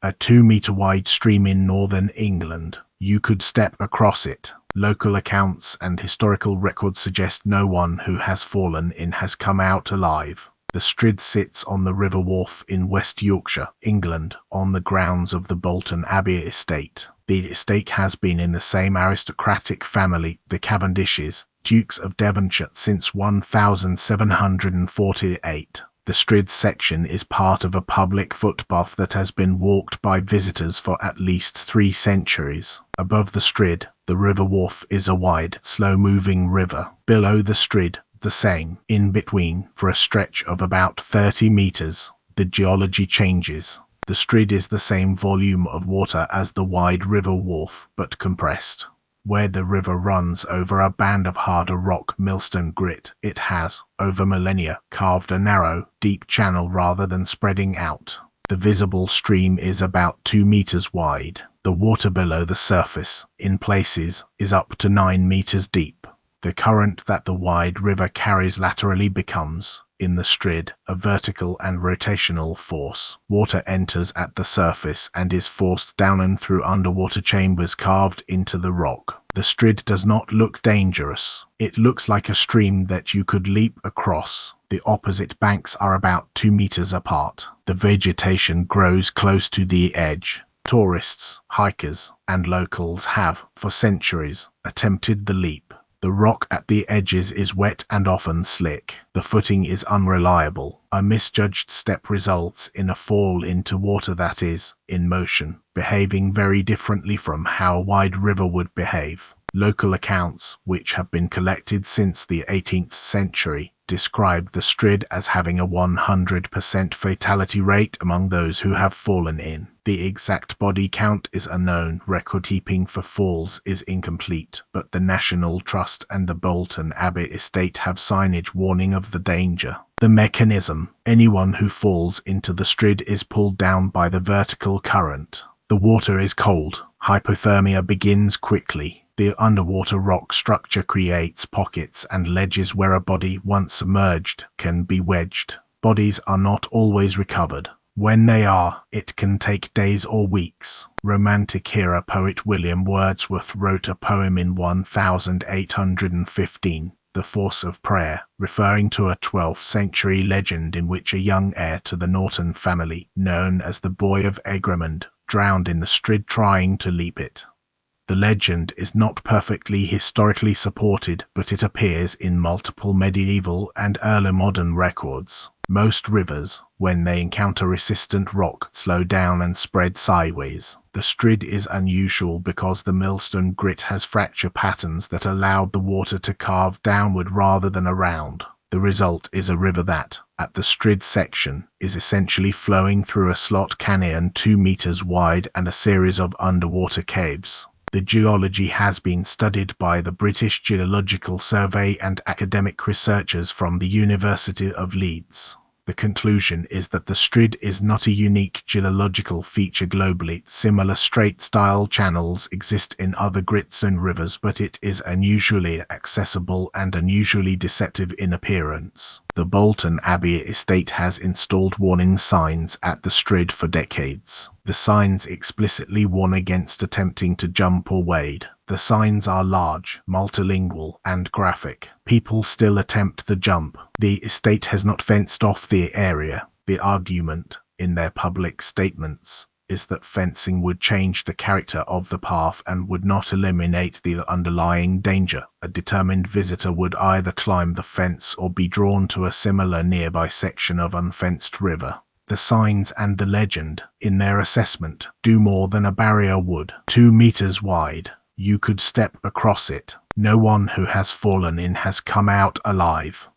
a 2-meter wide stream in northern England. You could step across it. Local accounts and historical records suggest no one who has fallen in has come out alive. The Strid sits on the River Wharfe in West Yorkshire, England, on the grounds of the Bolton Abbey estate. The estate has been in the same aristocratic family, the Cavendishes, Dukes of Devonshire, since 1748. The Strid section is part of a public footpath that has been walked by visitors for at least 3 centuries. Above the Strid, the River Wharfe is a wide, slow-moving river. Below the Strid, the Seine. In between, for a stretch of about 30 meters, the geology changes. The Strid is the same volume of water as the wide River Wharfe, but compressed. Where the river runs over a band of harder rock millstone grit, it has, over millennia, carved a narrow, deep channel rather than spreading out. The visible stream is about 2 meters wide. The water below the surface, in places, is up to 9 meters deep. The current that the wide river carries laterally becomes, in the Strid, a vertical and rotational force. Water enters at the surface and is forced down and through underwater chambers carved into the rock. The Strid does not look dangerous. It looks like a stream that you could leap across. The opposite banks are about 2 meters apart. The vegetation grows close to the edge. Tourists, hikers, and locals have, for centuries, attempted the leap. The rock at the edges is wet and often slick. The footing is unreliable. A misjudged step results in a fall into water that is, in motion, behaving very differently from how a wide river would behave. Local accounts, which have been collected since the 18th century, describe the Strid as having a 100% fatality rate among those who have fallen in. The exact body count is unknown. Record keeping for falls is incomplete, but the National Trust and the Bolton Abbey estate have signage warning of the danger. The mechanism: anyone who falls into the Strid is pulled down by the vertical current. The water is cold. Hypothermia begins quickly. The underwater rock structure creates pockets and ledges where a body, once submerged, can be wedged. Bodies are not always recovered. When they are, it can take days or weeks. Romantic era poet William Wordsworth wrote a poem in 1815, The Force of Prayer, referring to a 12th century legend in which a young heir to the Norton family, known as the Boy of Egremond, drowned in the Strid trying to leap it. The legend is not perfectly historically supported, but it appears in multiple medieval and early modern records. Most rivers, when they encounter resistant rock, slow down and spread sideways. The Strid is unusual because the millstone grit has fracture patterns that allowed the water to carve downward rather than around. The result is a river that, at the Strid section, is essentially flowing through a slot canyon 2 meters wide and a series of underwater caves. The geology has been studied by the British Geological Survey and academic researchers from the University of Leeds. The conclusion is that the Strid is not a unique geological feature globally. Similar straight-style channels exist in other grit-zone rivers, but it is unusually accessible and unusually deceptive in appearance. The Bolton Abbey estate has installed warning signs at the Strid for decades. The signs explicitly warn against attempting to jump or wade. The signs are large, multilingual, and graphic. People still attempt the jump. The estate has not fenced off the area. The argument, in their public statements, is that fencing would change the character of the path and would not eliminate the underlying danger. A determined visitor would either climb the fence or be drawn to a similar nearby section of unfenced river. The signs and the legend, in their assessment, do more than a barrier would. 2 meters wide. You could step across it. No one who has fallen in has come out alive.